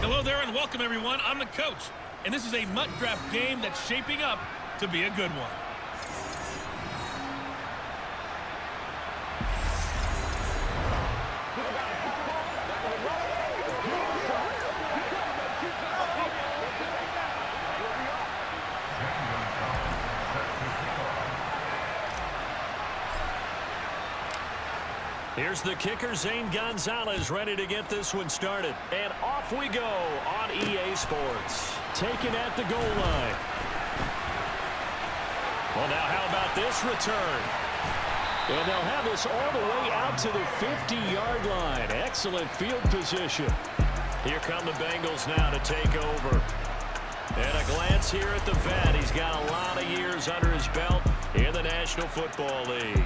Hello there and welcome, everyone. I'm the coach, and this is a MUT draft game that's shaping up to be a good one. Here's the kicker, Zane Gonzalez, ready to get this one started. And off we go on EA Sports. Taken at the goal line. Well, now how about this return? And they'll have this all the way out to the 50-yard line. Excellent field position. Here come the Bengals now to take over. And a glance here at the vet. He's got a lot of years under his belt in the National Football League.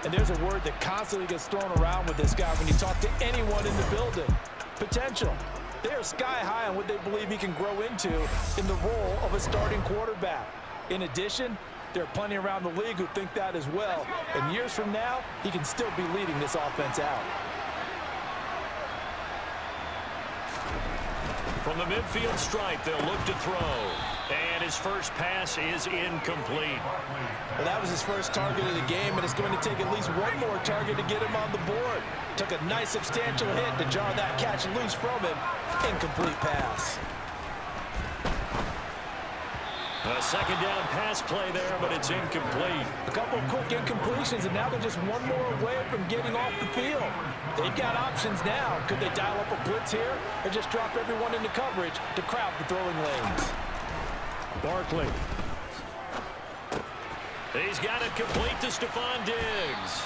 And there's a word that constantly gets thrown around with this guy when you talk to anyone in the building. Potential. They are sky high on what they believe he can grow into in the role of a starting quarterback. In addition, there are plenty around the league who think that as well. And years from now, he can still be leading this offense out. From the midfield stripe, they'll look to throw. And his first pass is incomplete. Well, that was his first target of the game, and it's going to take at least one more target to get him on the board. Took a nice substantial hit to jar that catch loose from him. Incomplete pass. A second down pass play there, but it's incomplete. A couple of quick incompletions, and now they're just one more away from getting off the field. They've got options now. Could they dial up a blitz here or just drop everyone into coverage to crowd the throwing lanes? Barkley. He's got it complete to Stephon Diggs.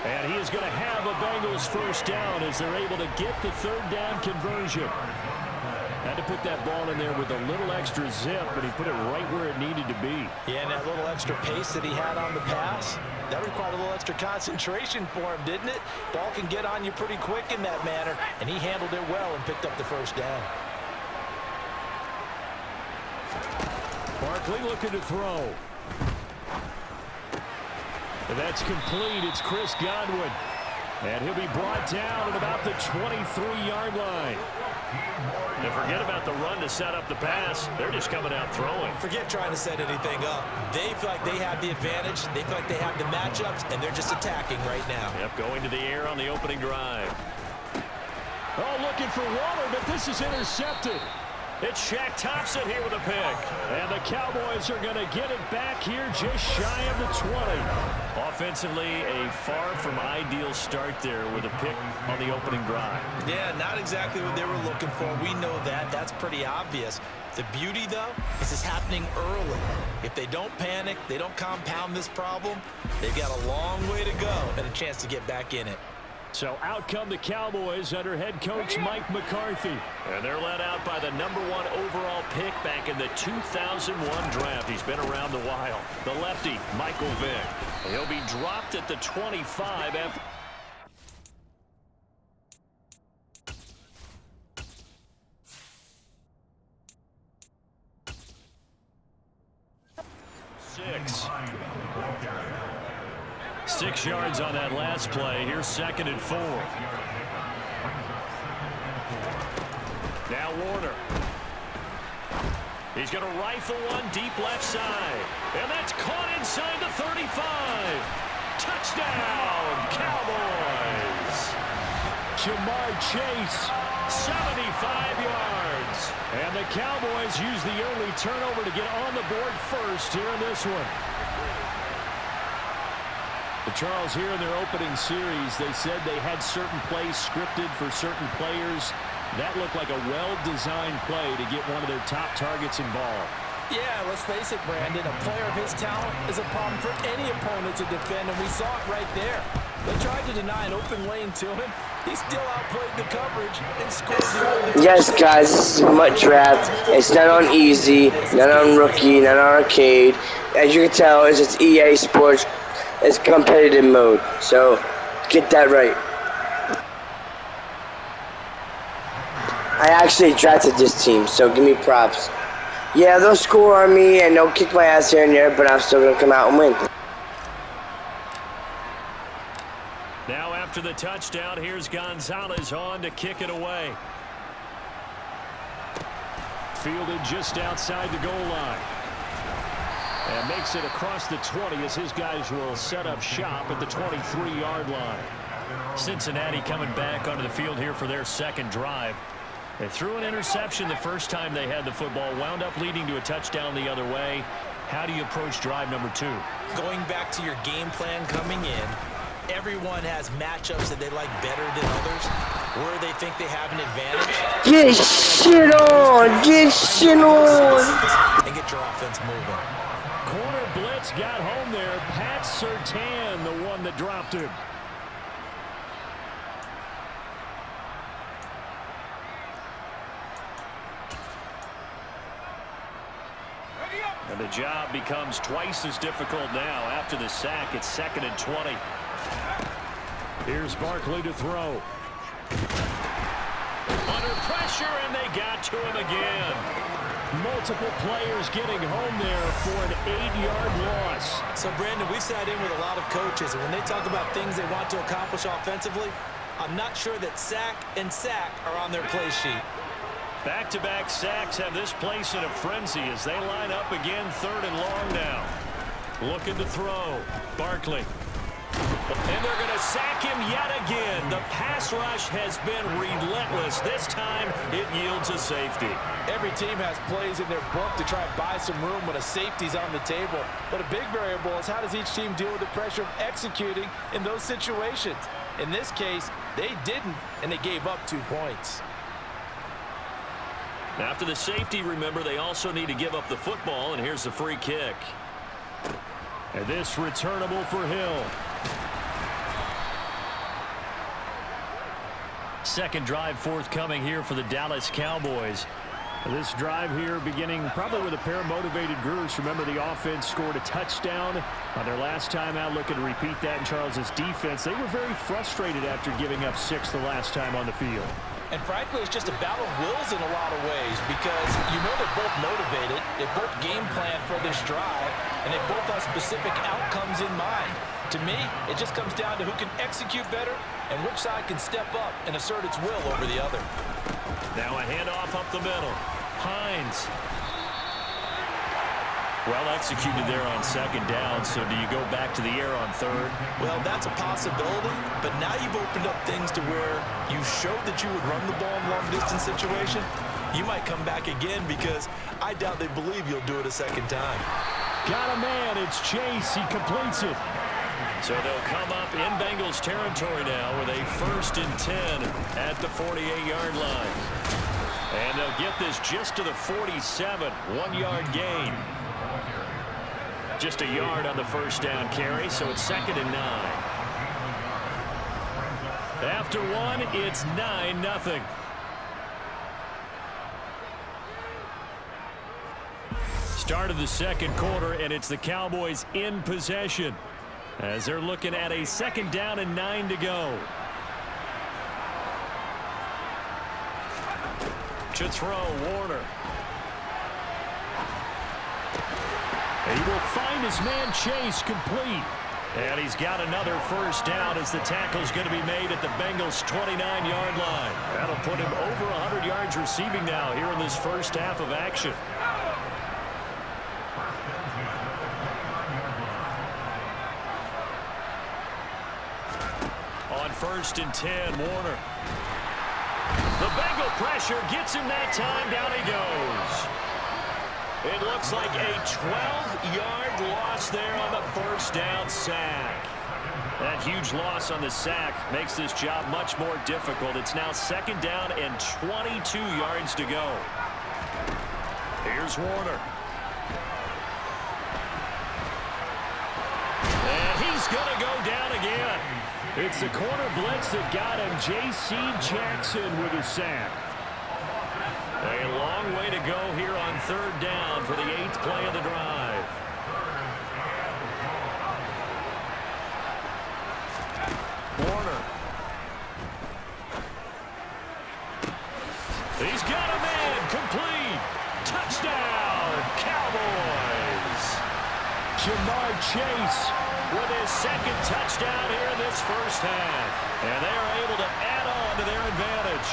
And he is going to have a Bengals first down as they're able to get the third down conversion. Had to put that ball in there with a little extra zip, but he put it right where it needed to be. Yeah, and that little extra pace that he had on the pass, that required a little extra concentration for him, didn't it? Ball can get on you pretty quick in that manner, and he handled it well and picked up the first down. Barkley looking to throw. And that's complete. It's Chris Godwin. And he'll be brought down at about the 23-yard line. And forget about the run to set up the pass. They're just coming out throwing. Forget trying to set anything up. They feel like they have the advantage. They feel like they have the matchups, and they're just attacking right now. Yep, going to the air on the opening drive. Oh, looking for Waller, but this is intercepted. It's Shaq Thompson here with a pick. And the Cowboys are going to get it back here just shy of the 20. Offensively, a far from ideal start there with a pick on the opening drive. Yeah, not exactly what they were looking for. We know that. That's pretty obvious. The beauty, though, is it's happening early. If they don't panic, they don't compound this problem, they've got a long way to go and a chance to get back in it. So out come the Cowboys under head coach Mike McCarthy. And they're led out by the #1 overall pick back in the 2001 draft. He's been around a while. The lefty, Michael Vick. He'll be dropped at the 25 after. Six yards on that last play. Here's 2nd and 4. Now Warner. He's going to rifle one deep left side. And that's caught inside the 35. Touchdown, Cowboys. Jamar Chase, 75 yards. And the Cowboys use the early turnover to get on the board first here in this one. Charles, here in their opening series, they said they had certain plays scripted for certain players. That looked like a well-designed play to get one of their top targets involved. Yeah, let's face it, Brandon. A player of his talent is a problem for any opponent to defend, and we saw it right there. They tried to deny an open lane to him. He still outplayed the coverage and scored the Yes, guys, this is a MUT draft. It's not on easy, not on rookie, not on arcade. As you can tell, it's just EA Sports. It's competitive mode, so get that right. I actually drafted this team, so give me props. Yeah, they'll score on me and they'll kick my ass here and there, but I'm still going to come out and win. Now after the touchdown, here's Gonzalez on to kick it away. fielded just outside the goal line. And makes it across the 20 as his guys will set up shop at the 23-yard line. Cincinnati coming back onto the field here for their second drive. They threw an interception the first time they had the football, wound up leading to a touchdown the other way. How do you approach drive number 2? Going back to your game plan coming in, everyone has matchups that they like better than others, where they think they have an advantage. Get shit on! Get shit on! And get your offense moving. Corner blitz got home there. Pat Surtain, the one that dropped him. And the job becomes twice as difficult now. After the sack, it's 2nd and 20. Here's Barkley to throw. Under pressure, and they got to him again. Multiple players getting home there for an 8-yard loss. So, Brandon, we sat in with a lot of coaches, and when they talk about things they want to accomplish offensively, I'm not sure that sack and sack are on their play sheet. Back-to-back sacks have this place in a frenzy as they line up again, 3rd and long now. Looking to throw. Barkley. And they're going to sack him yet again. The pass rush has been relentless. This time, it yields a safety. Every team has plays in their book to try and buy some room when a safety's on the table. But a big variable is how does each team deal with the pressure of executing in those situations. In this case, they didn't, and they gave up 2 points. After the safety, remember, they also need to give up the football, and here's the free kick. And this returnable for Hill. Second drive forthcoming here for the Dallas Cowboys. This drive here beginning probably with a pair of motivated groups. Remember, the offense scored a touchdown on their last time out. Looking to repeat that in Charles's defense. They were very frustrated after giving up 6 the last time on the field. And frankly, it's just a battle of wills in a lot of ways because you know they're both motivated, they both game plan for this drive, and they both have specific outcomes in mind. To me, it just comes down to who can execute better and which side can step up and assert its will over the other. Now a handoff up the middle. Hines. Well executed there on 2nd down, so do you go back to the air on 3rd? Well, that's a possibility, but now you've opened up things to where you showed that you would run the ball in long-distance situation. You might come back again because I doubt they believe you'll do it a 2nd time. Got a man. It's Chase. He completes it. So they'll come up in Bengals territory now with a 1st and 10 at the 48-yard line. And they'll get this just to the 47, 1-yard gain. Just a yard on the first down carry, so it's 2nd and 9. After 1, it's 9-0. Start of the 2nd quarter, and it's the Cowboys in possession as they're looking at a 2nd down and 9 to go. To throw, Warner. He will find his man Chase complete. And he's got another first down as the tackle's going to be made at the Bengals' 29-yard line. That'll put him over 100 yards receiving now here in this first half of action. On 1st and 10, Warner. The Bengal pressure gets him that time. Down he goes. It looks like a 12-yard loss there on the first down sack. That huge loss on the sack makes this job much more difficult. It's now 2nd down and 22 yards to go. Here's Warner. And he's going to go down again. It's the corner blitz that got him. J.C. Jackson with a sack. A long way to go here on 3rd down for the 8th play of the drive. Warner. He's got a man. Complete. Touchdown, Cowboys. Jamar Chase with his 2nd touchdown here in this first half. And they are able to add on to their advantage.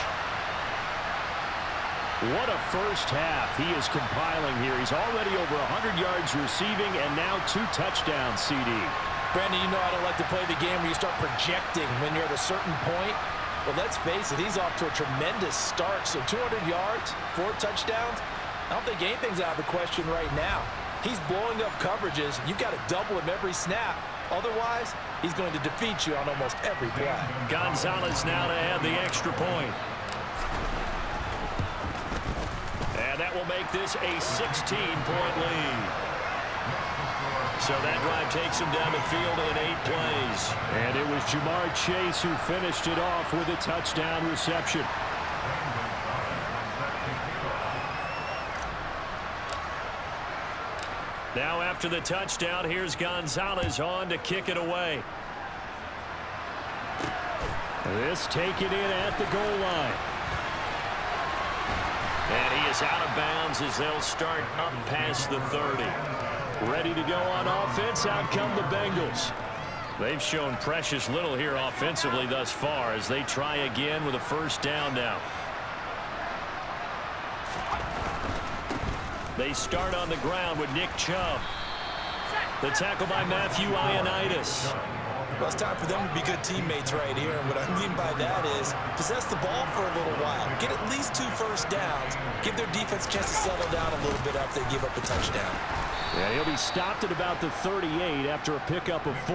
What a first half he is compiling here. He's already over 100 yards receiving and now 2 touchdowns, CD. Brandon, you know I don't like to play the game where you start projecting when you're at a certain point. But let's face it, he's off to a tremendous start. So 200 yards, 4 touchdowns. I don't think anything's out of the question right now. He's blowing up coverages. You've got to double him every snap. Otherwise, he's going to defeat you on almost every play. Gonzalez now to add the extra point. And that will make this a 16-point lead. So that drive takes him down the field in 8 plays. And it was Jamar Chase who finished it off with a touchdown reception. Now after the touchdown, here's Gonzalez on to kick it away. This taken in at the goal line. And he is out of bounds as they'll start up past the 30. Ready to go on offense. Out come the Bengals. They've shown precious little here offensively thus far as they try again with a first down now. They start on the ground with Nick Chubb. The tackle by Matthew Ioannidis. Well, it's time for them to be good teammates right here. And what I mean by that is possess the ball for a little while. Get at least 2 first downs. Give their defense a chance to settle down a little bit after they give up a touchdown. Yeah, he'll be stopped at about the 38 after a pickup of 4.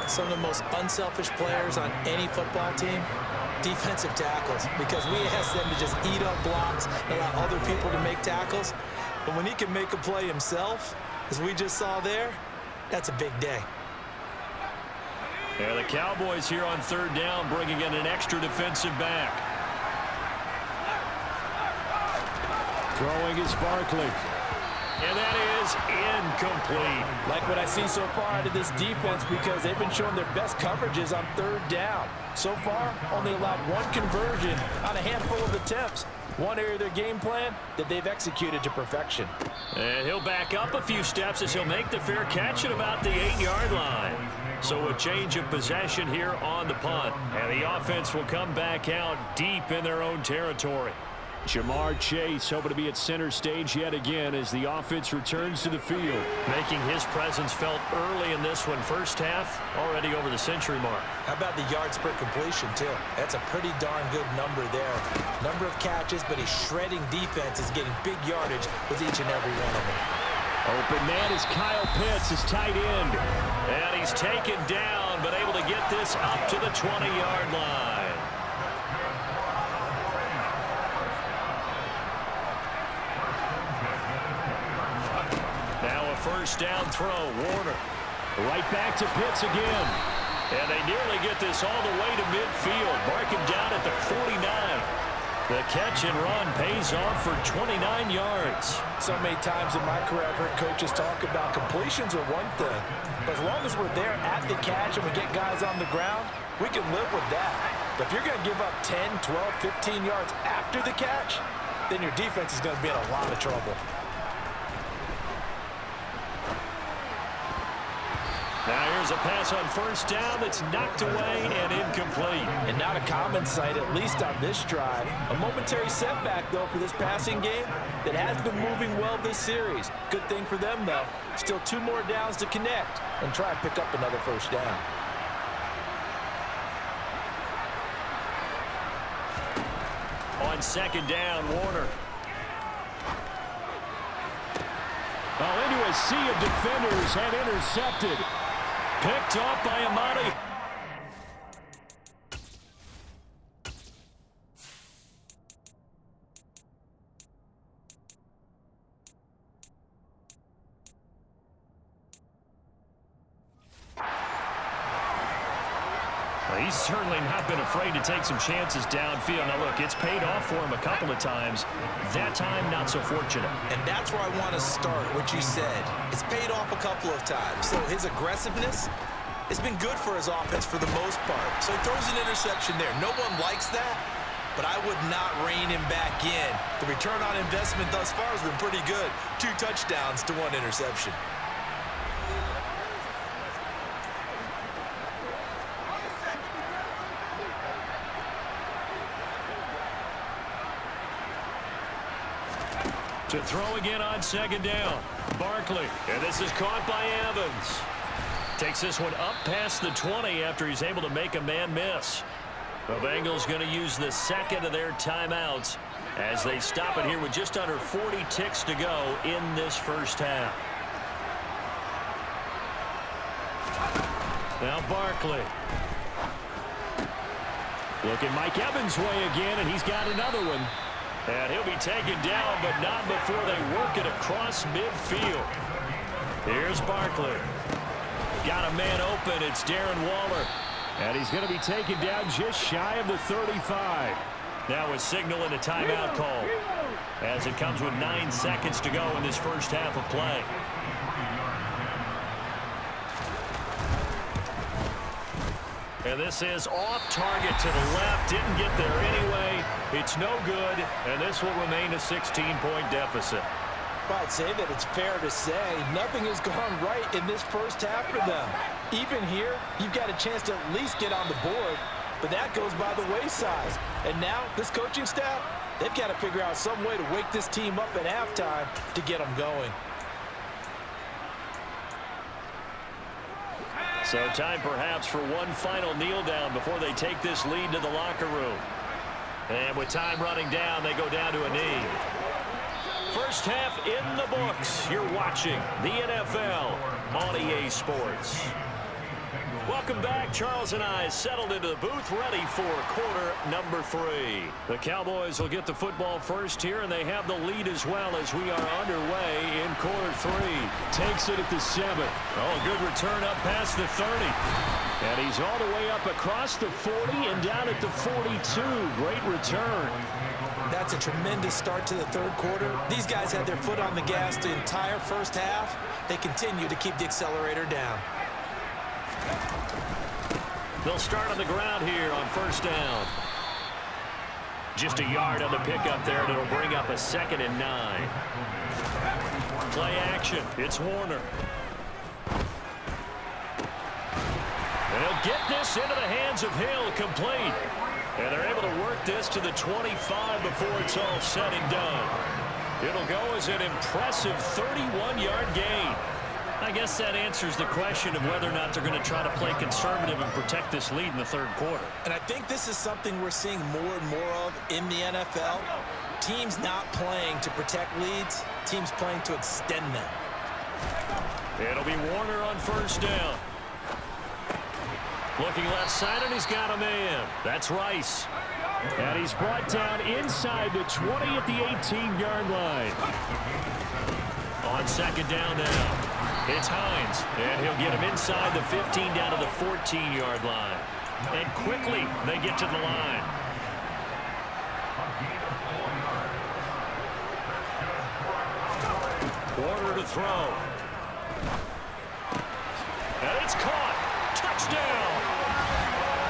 Some of the most unselfish players on any football team, defensive tackles, because we ask them to just eat up blocks and allow other people to make tackles. But when he can make a play himself, as we just saw there, that's a big day. Yeah, the Cowboys here on 3rd down, bringing in an extra defensive back. Throwing is Barkley. And that is incomplete. Like what I see so far out of this defense, because they've been showing their best coverages on 3rd down. So far, only allowed 1 conversion on a handful of attempts. One area of their game plan that they've executed to perfection. And he'll back up a few steps as he'll make the fair catch at about the 8-yard line. So a change of possession here on the punt. And the offense will come back out deep in their own territory. Jamar Chase hoping to be at center stage yet again as the offense returns to the field. Making his presence felt early in this one. First half, already over the century mark. How about the yards per completion, too? That's a pretty darn good number there. Number of catches, but he's shredding defenses, getting big yardage with each and every one of them. Open man is Kyle Pitts, his tight end. And he's taken down, but able to get this up to the 20-yard line. First down throw, Warner. Right back to Pitts again. And they nearly get this all the way to midfield. Mark him down at the 49. The catch and run pays off for 29 yards. So many times in my career I've heard coaches talk about completions are one thing. But as long as we're there at the catch and we get guys on the ground, we can live with that. But if you're going to give up 10, 12, 15 yards after the catch, then your defense is going to be in a lot of trouble. Now here's a pass on first down that's knocked away and incomplete. And not a common sight, at least on this drive. A momentary setback, though, for this passing game that has been moving well this series. Good thing for them, though. Still 2 more downs to connect and try and pick up another first down. On second down, Warner. Into a sea of defenders and intercepted. Picked off by Amadi. He's certainly not been afraid to take some chances downfield. Now, look, it's paid off for him a couple of times. That time, not so fortunate. And that's where I want to start, what you said. It's paid off a couple of times. So his aggressiveness has been good for his offense for the most part. So he throws an interception there. No one likes that, but I would not rein him back in. The return on investment thus far has been pretty good. 2 touchdowns to 1 interception. To throw again on second down. Barkley. And this is caught by Evans. Takes this one up past the 20 after he's able to make a man miss. The Bengals going to use the second of their timeouts as they stop it here with just under 40 ticks to go in this first half. Now Barkley. Looking Mike Evans' way again, and he's got another one. And he'll be taken down, but not before they work it across midfield. Here's Barkley. Got a man open. It's Darren Waller. And he's going to be taken down just shy of the 35. Now a signal and a timeout call as it comes with 9 seconds to go in this first half of play. And this is off target to the left. Didn't get there anyway. It's no good, and this will remain a 16-point deficit. I'd say that it's fair to say nothing has gone right in this first half for them. Even here, you've got a chance to at least get on the board, but that goes by the wayside. And now, this coaching staff, they've got to figure out some way to wake this team up at halftime to get them going. So time perhaps for one final kneel down before they take this lead to the locker room. And with time running down, they go down to a knee. First half in the books. You're watching the NFL on EA Sports. Welcome back. Charles and I settled into the booth, ready for quarter number 3. The Cowboys will get the football first here, and they have the lead as well as we are underway in quarter 3. Takes it at the 7. Oh, good return up past the 30. And he's all the way up across the 40 and down at the 42. Great return. That's a tremendous start to the third quarter. These guys had their foot on the gas the entire first half. They continue to keep the accelerator down. They'll start on the ground here on first down. Just a yard on the pickup there, and it'll bring up a 2nd and 9. Play action. It's Warner. And he'll get this into the hands of Hill, complete. And they're able to work this to the 25 before it's all said and done. It'll go as an impressive 31-yard gain. I guess that answers the question of whether or not they're going to try to play conservative and protect this lead in the third quarter. And I think this is something we're seeing more and more of in the NFL. Teams not playing to protect leads, teams playing to extend them. It'll be Warner on first down. Looking left side, and he's got a man. That's Rice. And he's brought down inside the 20 at the 18-yard line. On second down now. It's Hines, and he'll get him inside the 15 down to the 14-yard line. And quickly, they get to the line. Warner to throw. And it's caught. Touchdown.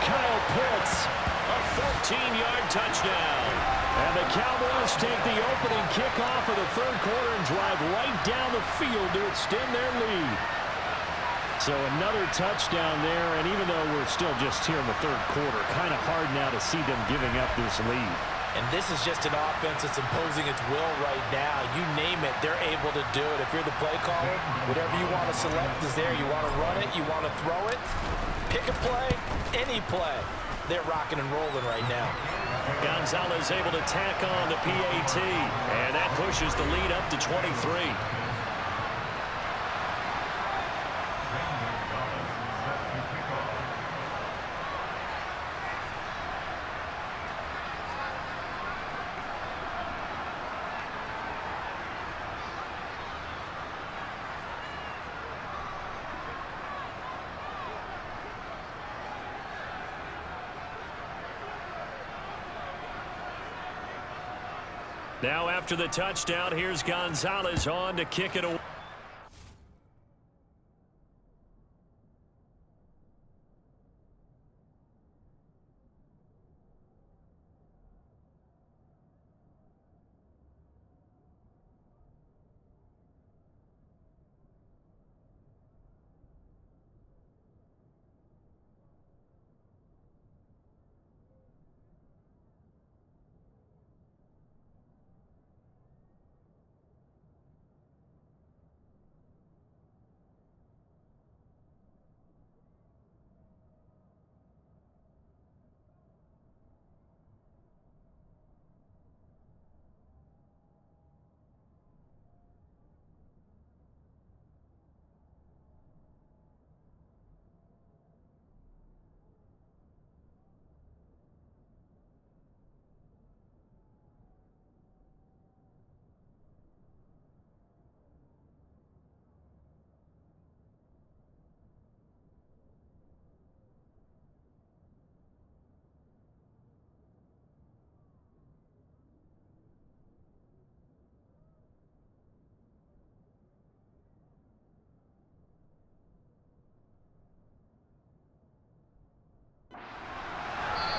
Kyle Pitts. A 14-yard touchdown. And the Cowboys take the opening kickoff of the third quarter and drive right down the field to extend their lead. So another touchdown there, and even though we're still just here in the third quarter, kind of hard now to see them giving up this lead. And this is just an offense that's imposing its will right now. You name it, they're able to do it. If you're the play caller, whatever you want to select is there. You want to run it, you want to throw it, pick a play, any play. They're rocking and rolling right now. Gonzalez able to tack on the PAT, and that pushes the lead up to 23. Now after the touchdown, here's Gonzalez on to kick it away.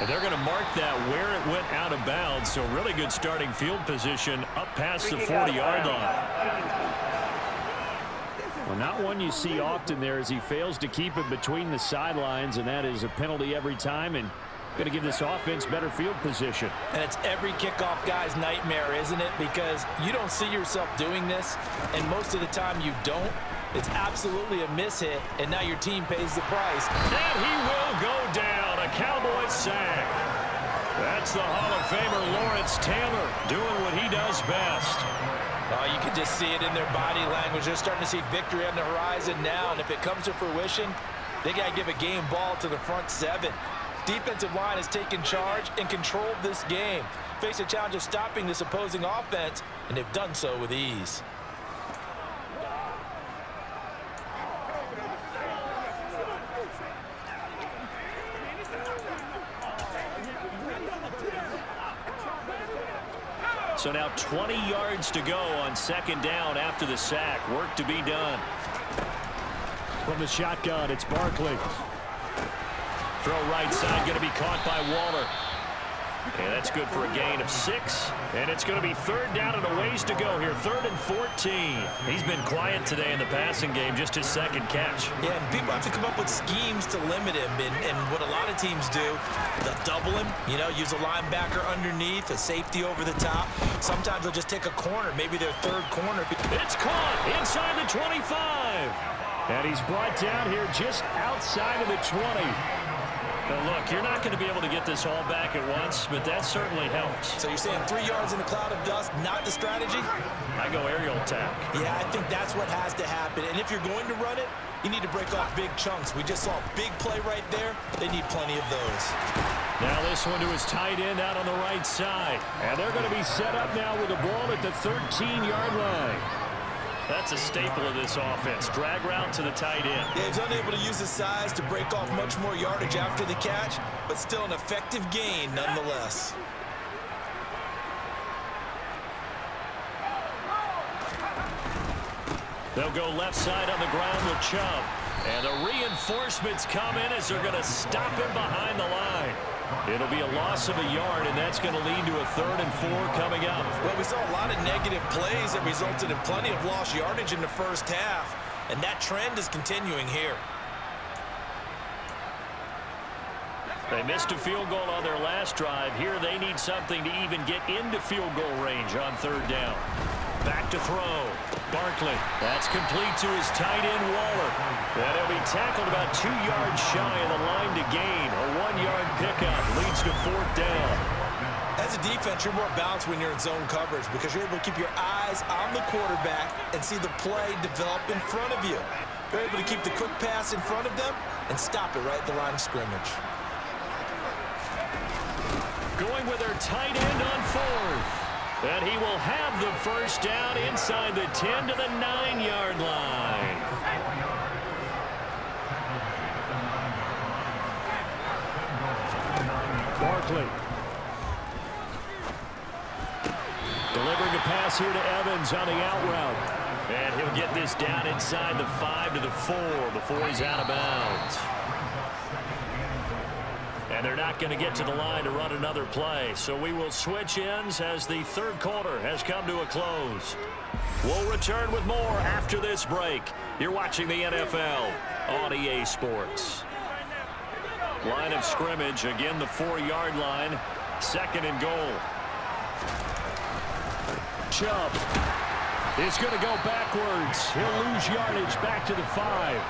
And they're going to mark that where it went out of bounds. So really good starting field position up past the 40-yard line. Well, not one you see often there as he fails to keep it between the sidelines, and that is a penalty every time, and going to give this offense better field position. And it's every kickoff guy's nightmare, isn't it? Because you don't see yourself doing this, and most of the time you don't. It's absolutely a mishit, and now your team pays the price. And he will go down. A Cowboys sack. That's the Hall of Famer Lawrence Taylor doing what he does best. Oh, you can just see it in their body language. They're starting to see victory on the horizon now, and if it comes to fruition, they got to give a game ball to the front seven. Defensive line has taken charge and controlled this game. Face a challenge of stopping this opposing offense, and they've done so with ease. So now 20 yards to go on second down after the sack. Work to be done. From the shotgun, it's Barkley. Throw right side, going to be caught by Waller. And that's good for a gain of 6. And it's going to be third down and a ways to go here. 3rd and 14. He's been quiet today in the passing game, just his second catch. Yeah, and people have to come up with schemes to limit him. And what a lot of teams do, they'll double him, use a linebacker underneath, a safety over the top. Sometimes they'll just take a corner, maybe their third corner. It's caught inside the 25. And he's brought down here just outside of the 20. Now look, you're not going to be able to get this all back at once, but that certainly helps. So you're saying 3 yards in a cloud of dust, not the strategy? I go aerial attack. Yeah, I think that's what has to happen. And if you're going to run it, you need to break off big chunks. We just saw a big play right there. They need plenty of those. Now this one to his tight end out on the right side. And they're going to be set up now with the ball at the 13-yard line. That's a staple of this offense. Drag route to the tight end. Yeah, he's unable to use his size to break off much more yardage after the catch, but still an effective gain nonetheless. They'll go left side on the ground with Chubb. And the reinforcements come in as they're going to stop him behind the line. It'll be a loss of a yard, and that's going to lead to a 3rd and 4 coming up. Well, we saw a lot of negative plays that resulted in plenty of lost yardage in the first half, and that trend is continuing here. They missed a field goal on their last drive. Here they need something to even get into field goal range on 3rd down. Back to throw. Barkley. That's complete to his tight end, Waller. And he'll be tackled about 2 yards shy of the line to gain. A 1-yard pickup leads to 4th down. As a defense, you're more balanced when you're in zone coverage because you're able to keep your eyes on the quarterback and see the play develop in front of you. You're able to keep the quick pass in front of them and stop it right at the line of scrimmage. Going with their tight end on 4th. And he will have the first down inside the 10 to the 9-yard line. Barkley. Delivering a pass here to Evans on the out route. And he'll get this down inside the 5 to the 4 before he's out of bounds. And they're not going to get to the line to run another play. So we will switch ends as the 3rd quarter has come to a close. We'll return with more after this break. You're watching the NFL on EA Sports. Line of scrimmage, again the 4-yard line. 2nd and goal. Chubb is going to go backwards. He'll lose yardage back to the 5.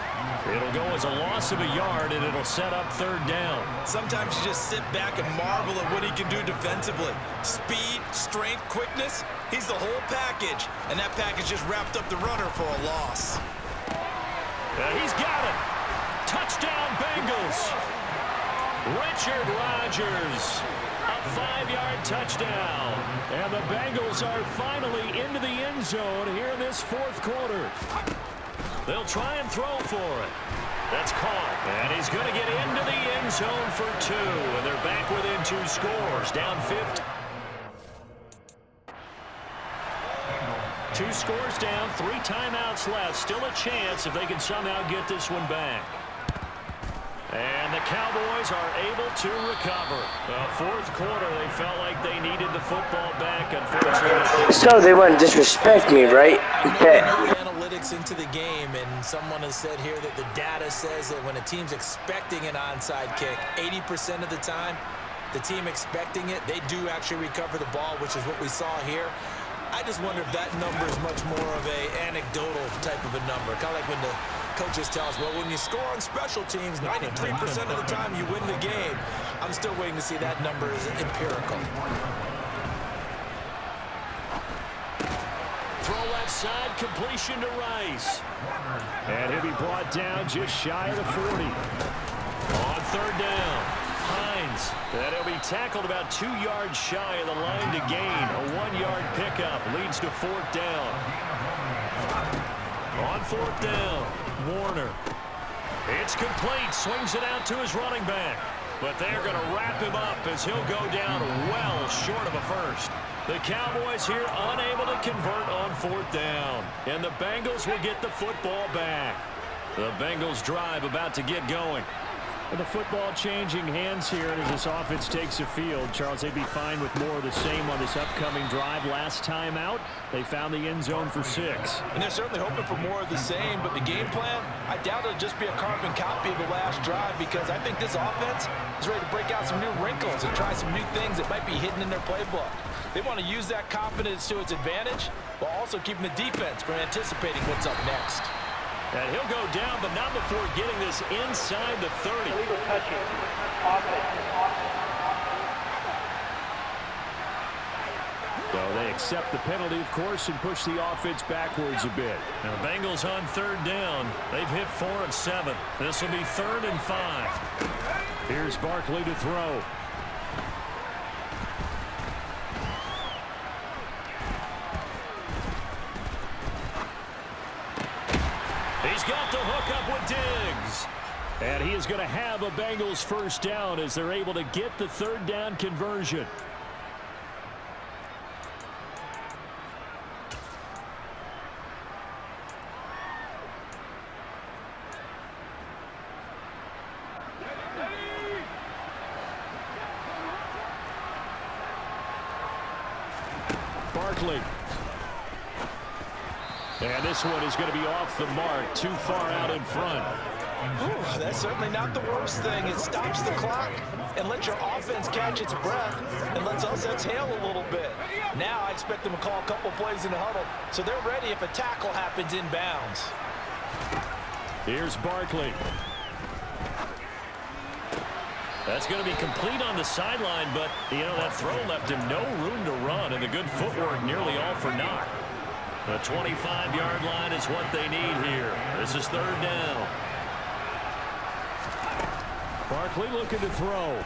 It'll go as a loss of a yard, and it'll set up 3rd down. Sometimes you just sit back and marvel at what he can do defensively. Speed, strength, quickness, he's the whole package. And that package just wrapped up the runner for a loss. He's got it. Touchdown, Bengals. Richard Rodgers. A 5-yard touchdown. And the Bengals are finally into the end zone here in this 4th quarter. They'll try and throw for it. That's caught. And he's going to get into the end zone for 2. And they're back within 2 scores. Down 50. 2 scores down. 3 timeouts left. Still a chance if they can somehow get this one back. And the Cowboys are able to recover. Fourth quarter, they felt like they needed the football back. Unfortunately, So they want to disrespect me, right? Bet. Analytics into the game, and someone has said here that the data says that when a team's expecting an onside kick, 80% of the time, the team expecting it, they do actually recover the ball, which is what we saw here. I just wonder if that number is much more of a anecdotal type of a number. Kind of like when the coaches tell us, well, when you score on special teams, 93% of the time you win the game. I'm still waiting to see that number is empirical. Throw left side, completion to Rice. And he'll be brought down just shy of the 40. On third down, Hines. And he'll be tackled about 2 yards shy of the line to gain. A 1-yard pickup leads to fourth down. On fourth down, Warner. It's complete. Swings it out to his running back. But they're going to wrap him up as he'll go down well short of a first. The Cowboys here unable to convert on fourth down. And the Bengals will get the football back. The Bengals drive about to get going. And the football changing hands here as this offense takes the field. Charles, they'd be fine with more of the same on this upcoming drive. Last time out, they found the end zone for 6. And they're certainly hoping for more of the same, but the game plan, I doubt it'll just be a carbon copy of the last drive, because I think this offense is ready to break out some new wrinkles and try some new things that might be hidden in their playbook. They want to use that confidence to its advantage while also keeping the defense from anticipating what's up next. And he'll go down, but not before getting this inside the 30. Illegal touching. Offense. So they accept the penalty, of course, and push the offense backwards a bit. Now the Bengals on third down. They've hit 4 of 7. This will be 3rd and 5. Here's Barkley to throw. He's got the hook up with Diggs. And he is going to have a Bengals first down as they're able to get the third down conversion. Barkley. And this one is going to be off the mark, too far out in front. Ooh, that's certainly not the worst thing. It stops the clock and lets your offense catch its breath and lets us exhale a little bit. Now I expect them to call a couple plays in the huddle, so they're ready if a tackle happens inbounds. Here's Barkley. That's going to be complete on the sideline, but, you know, that throw left him no room to run, and the good footwork nearly all for naught. The 25-yard line is what they need here. This is third down. Barkley looking to throw.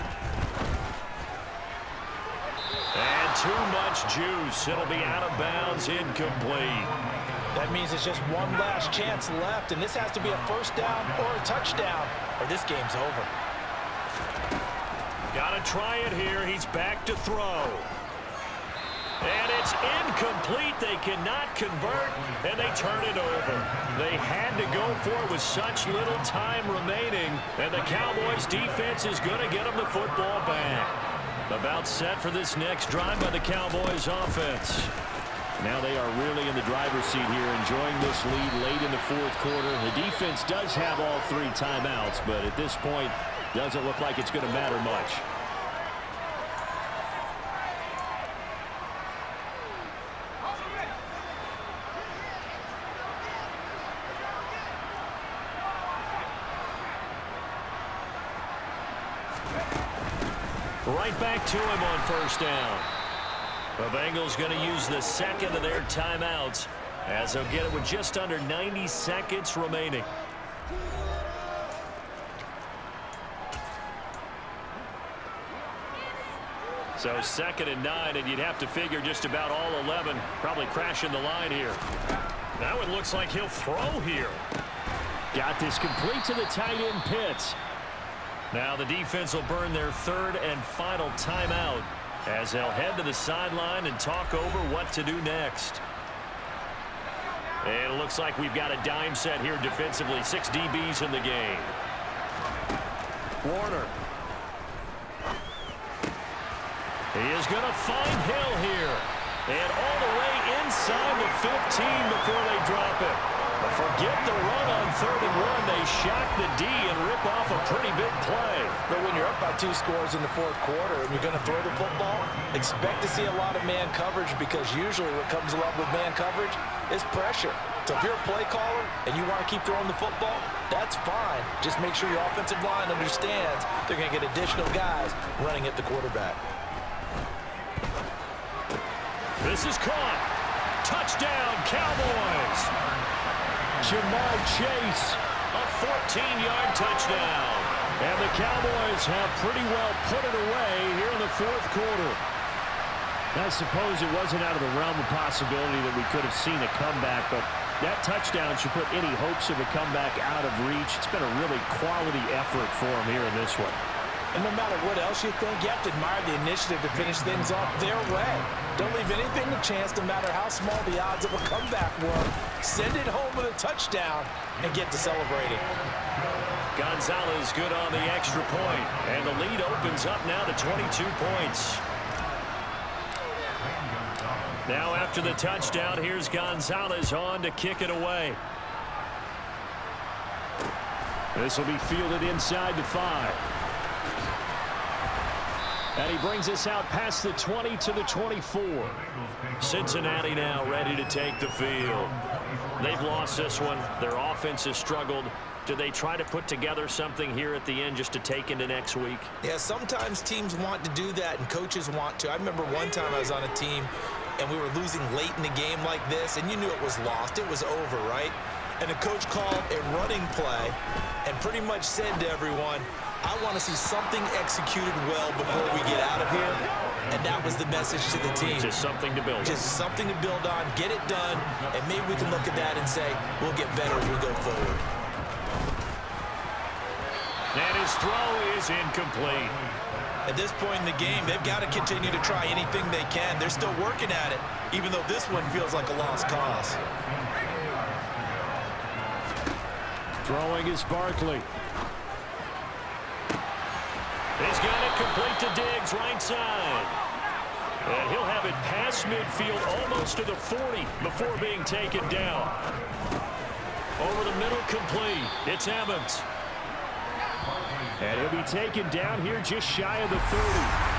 And too much juice. It'll be out of bounds, incomplete. That means it's just one last chance left, and this has to be a first down or a touchdown, or this game's over. Got to try it here. He's back to throw. And it's incomplete. They cannot convert, and they turn it over. They had to go for it with such little time remaining, and the Cowboys defense is going to get them the football back. About set for this next drive by the Cowboys offense. Now they are really in the driver's seat here, enjoying this lead late in the fourth quarter. The defense does have all 3 timeouts, but at this point, doesn't look like it's going to matter much. Right back to him on first down. The Bengals going to use the second of their timeouts as they'll get it with just under 90 seconds remaining. So 2nd and 9, and you'd have to figure just about all 11 probably crashing the line here. Now it looks like he'll throw here. Got this complete to the tight end Pitts. Now the defense will burn their 3rd and final timeout as they'll head to the sideline and talk over what to do next. And it looks like we've got a dime set here defensively. 6 DBs in the game. Warner. He is going to find Hill here. And all the way inside the 15 before they drop it. But forget the run on 3rd and 1. They shock the D and rip off a pretty big play. But when you're up by 2 scores in the 4th quarter and you're going to throw the football, expect to see a lot of man coverage, because usually what comes along with man coverage is pressure. So if you're a play caller and you want to keep throwing the football, that's fine. Just make sure your offensive line understands they're going to get additional guys running at the quarterback. This is caught. Touchdown, Cowboys. Jamar Chase, a 14-yard touchdown. And the Cowboys have pretty well put it away here in the 4th quarter. I suppose it wasn't out of the realm of possibility that we could have seen a comeback, but that touchdown should put any hopes of a comeback out of reach. It's been a really quality effort for them here in this one. And no matter what else you think, you have to admire the initiative to finish things off their way. Don't leave anything to chance, no matter how small the odds of a comeback were. Send it home with a touchdown and get to celebrating. Gonzalez good on the extra point, and the lead opens up now to 22 points. Now after the touchdown, here's Gonzalez on to kick it away. This will be fielded inside the 5. And he brings us out past the 20 to the 24. Cincinnati now ready to take the field. They've lost this one. Their offense has struggled. Do they try to put together something here at the end just to take into next week? Yeah, sometimes teams want to do that and coaches want to. I remember one time I was on a team and we were losing late in the game like this, and you knew it was lost. It was over, right? And the coach called a running play and pretty much said to everyone, I want to see something executed well before we get out of here. And that was the message to the team. Just something to build on. Just something to build on, get it done, and maybe we can look at that and say, we'll get better as we go forward. And his throw is incomplete. At this point in the game, they've got to continue to try anything they can. They're still working at it, even though this one feels like a lost cause. Throwing is Barkley. He's got it complete to Diggs, right side. And he'll have it past midfield almost to the 40 before being taken down. Over the middle, complete. It's Evans. And he'll be taken down here just shy of the 30.